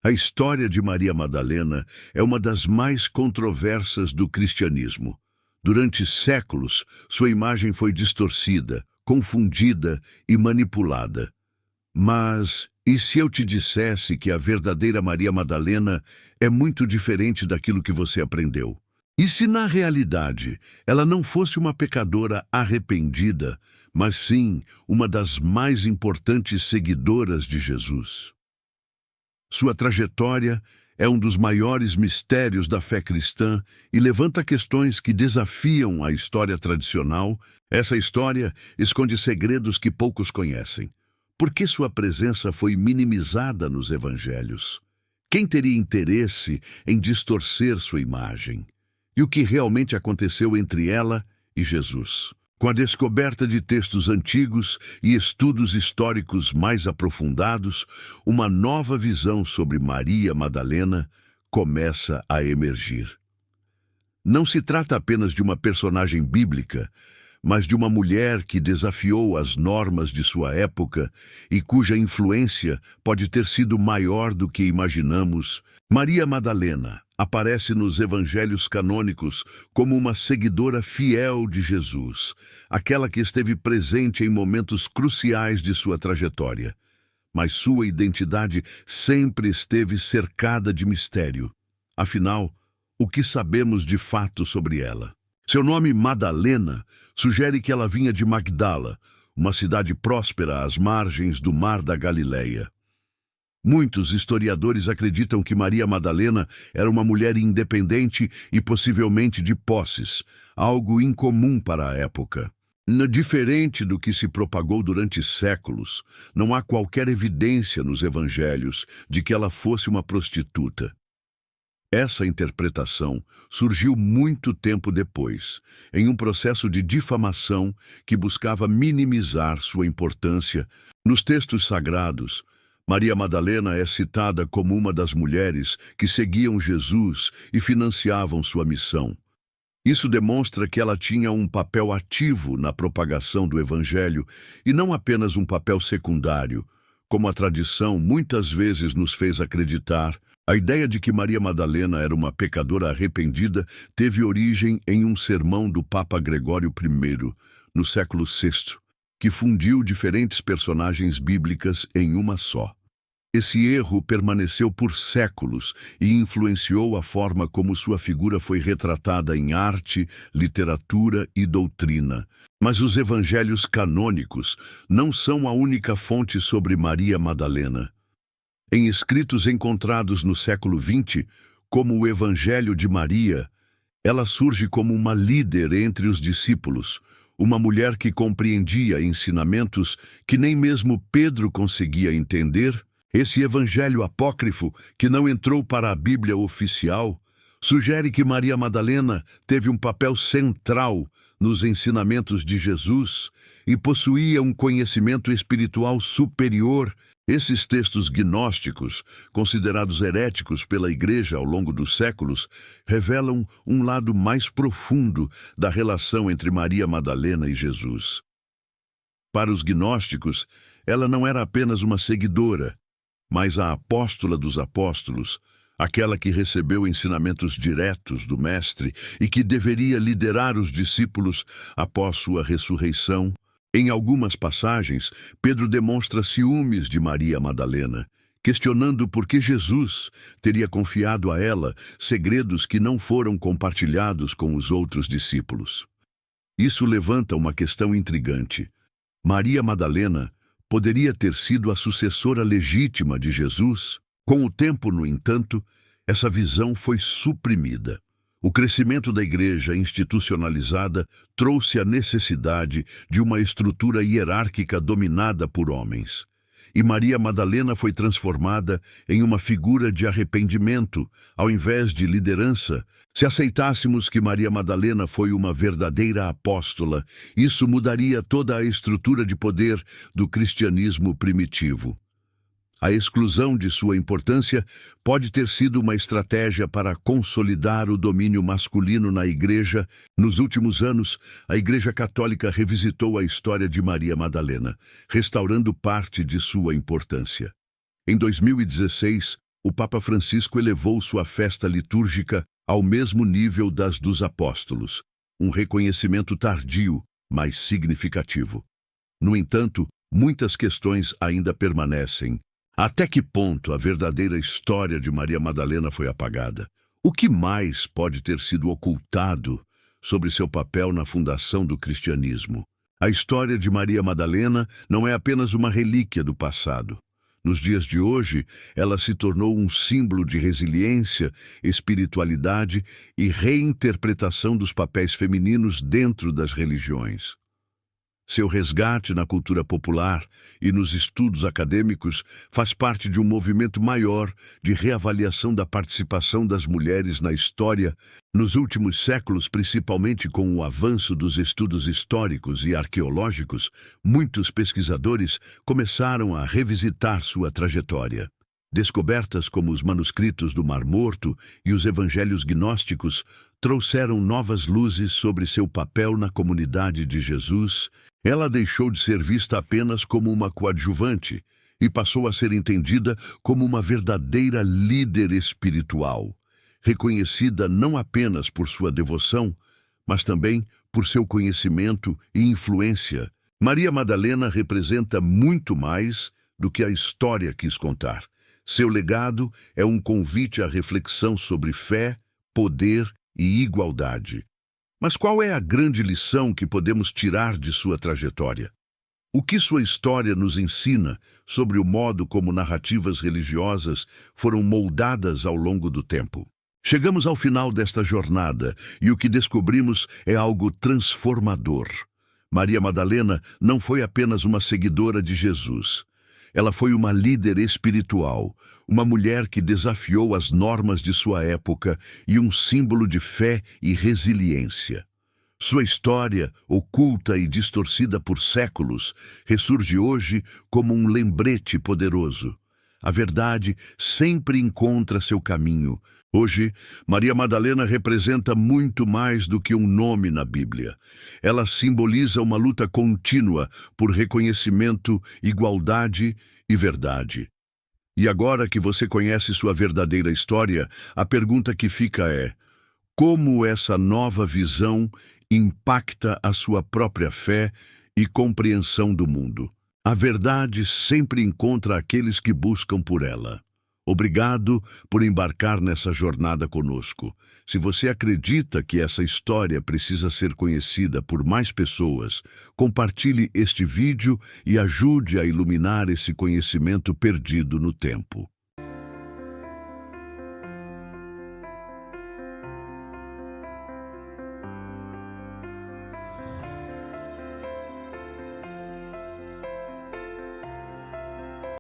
A história de Maria Madalena é uma das mais controversas do cristianismo. Durante séculos, sua imagem foi distorcida, confundida e manipulada. Mas, e se eu te dissesse que a verdadeira Maria Madalena é muito diferente daquilo que você aprendeu? E se na realidade ela não fosse uma pecadora arrependida, mas sim uma das mais importantes seguidoras de Jesus? Sua trajetória é um dos maiores mistérios da fé cristã e levanta questões que desafiam a história tradicional. Essa história esconde segredos que poucos conhecem. Por que sua presença foi minimizada nos evangelhos? Quem teria interesse em distorcer sua imagem? E o que realmente aconteceu entre ela e Jesus? Com a descoberta de textos antigos e estudos históricos mais aprofundados, uma nova visão sobre Maria Madalena começa a emergir. Não se trata apenas de uma personagem bíblica, mas de uma mulher que desafiou as normas de sua época e cuja influência pode ter sido maior do que imaginamos. Maria Madalena aparece nos evangelhos canônicos como uma seguidora fiel de Jesus, aquela que esteve presente em momentos cruciais de sua trajetória. Mas sua identidade sempre esteve cercada de mistério. Afinal, o que sabemos de fato sobre ela? Seu nome Madalena sugere que ela vinha de Magdala, uma cidade próspera às margens do Mar da Galileia. Muitos historiadores acreditam que Maria Madalena era uma mulher independente e possivelmente de posses, algo incomum para a época. Diferente do que se propagou durante séculos, não há qualquer evidência nos evangelhos de que ela fosse uma prostituta. Essa interpretação surgiu muito tempo depois, em um processo de difamação que buscava minimizar sua importância. Nos textos sagrados, Maria Madalena é citada como uma das mulheres que seguiam Jesus e financiavam sua missão. Isso demonstra que ela tinha um papel ativo na propagação do Evangelho e não apenas um papel secundário, como a tradição muitas vezes nos fez acreditar. A ideia de que Maria Madalena era uma pecadora arrependida teve origem em um sermão do Papa Gregório I, no século VI, que fundiu diferentes personagens bíblicas em uma só. Esse erro permaneceu por séculos e influenciou a forma como sua figura foi retratada em arte, literatura e doutrina. Mas os evangelhos canônicos não são a única fonte sobre Maria Madalena. Em escritos encontrados no século XX, como o Evangelho de Maria, ela surge como uma líder entre os discípulos, uma mulher que compreendia ensinamentos que nem mesmo Pedro conseguia entender. Esse evangelho apócrifo, que não entrou para a Bíblia oficial, sugere que Maria Madalena teve um papel central nos ensinamentos de Jesus e possuía um conhecimento espiritual superior. Esses textos gnósticos, considerados heréticos pela Igreja ao longo dos séculos, revelam um lado mais profundo da relação entre Maria Madalena e Jesus. Para os gnósticos, ela não era apenas uma seguidora, mas a apóstola dos apóstolos, aquela que recebeu ensinamentos diretos do Mestre e que deveria liderar os discípulos após sua ressurreição. Em algumas passagens, Pedro demonstra ciúmes de Maria Madalena, questionando por que Jesus teria confiado a ela segredos que não foram compartilhados com os outros discípulos. Isso levanta uma questão intrigante. Maria Madalena poderia ter sido a sucessora legítima de Jesus? Com o tempo, no entanto, essa visão foi suprimida. O crescimento da igreja institucionalizada trouxe a necessidade de uma estrutura hierárquica dominada por homens. E Maria Madalena foi transformada em uma figura de arrependimento, ao invés de liderança. Se aceitássemos que Maria Madalena foi uma verdadeira apóstola, isso mudaria toda a estrutura de poder do cristianismo primitivo. A exclusão de sua importância pode ter sido uma estratégia para consolidar o domínio masculino na Igreja. Nos últimos anos, a Igreja Católica revisitou a história de Maria Madalena, restaurando parte de sua importância. Em 2016, o Papa Francisco elevou sua festa litúrgica ao mesmo nível das dos apóstolos, um reconhecimento tardio, mas significativo. No entanto, muitas questões ainda permanecem. Até que ponto a verdadeira história de Maria Madalena foi apagada? O que mais pode ter sido ocultado sobre seu papel na fundação do cristianismo? A história de Maria Madalena não é apenas uma relíquia do passado. Nos dias de hoje, ela se tornou um símbolo de resiliência, espiritualidade e reinterpretação dos papéis femininos dentro das religiões. Seu resgate na cultura popular e nos estudos acadêmicos faz parte de um movimento maior de reavaliação da participação das mulheres na história nos últimos séculos, principalmente com o avanço dos estudos históricos e arqueológicos. Muitos pesquisadores começaram a revisitar sua trajetória. Descobertas como os manuscritos do Mar Morto e os evangelhos gnósticos trouxeram novas luzes sobre seu papel na comunidade de Jesus. Ela deixou de ser vista apenas como uma coadjuvante e passou a ser entendida como uma verdadeira líder espiritual, reconhecida não apenas por sua devoção, mas também por seu conhecimento e influência. Maria Madalena representa muito mais do que a história quis contar. Seu legado é um convite à reflexão sobre fé, poder e igualdade. Mas qual é a grande lição que podemos tirar de sua trajetória? O que sua história nos ensina sobre o modo como narrativas religiosas foram moldadas ao longo do tempo? Chegamos ao final desta jornada e o que descobrimos é algo transformador. Maria Madalena não foi apenas uma seguidora de Jesus. Ela foi uma líder espiritual, uma mulher que desafiou as normas de sua época e um símbolo de fé e resiliência. Sua história, oculta e distorcida por séculos, ressurge hoje como um lembrete poderoso. A verdade sempre encontra seu caminho. Hoje, Maria Madalena representa muito mais do que um nome na Bíblia. Ela simboliza uma luta contínua por reconhecimento, igualdade e verdade. E agora que você conhece sua verdadeira história, a pergunta que fica é: como essa nova visão impacta a sua própria fé e compreensão do mundo? A verdade sempre encontra aqueles que buscam por ela. Obrigado por embarcar nessa jornada conosco. Se você acredita que essa história precisa ser conhecida por mais pessoas, compartilhe este vídeo e ajude a iluminar esse conhecimento perdido no tempo.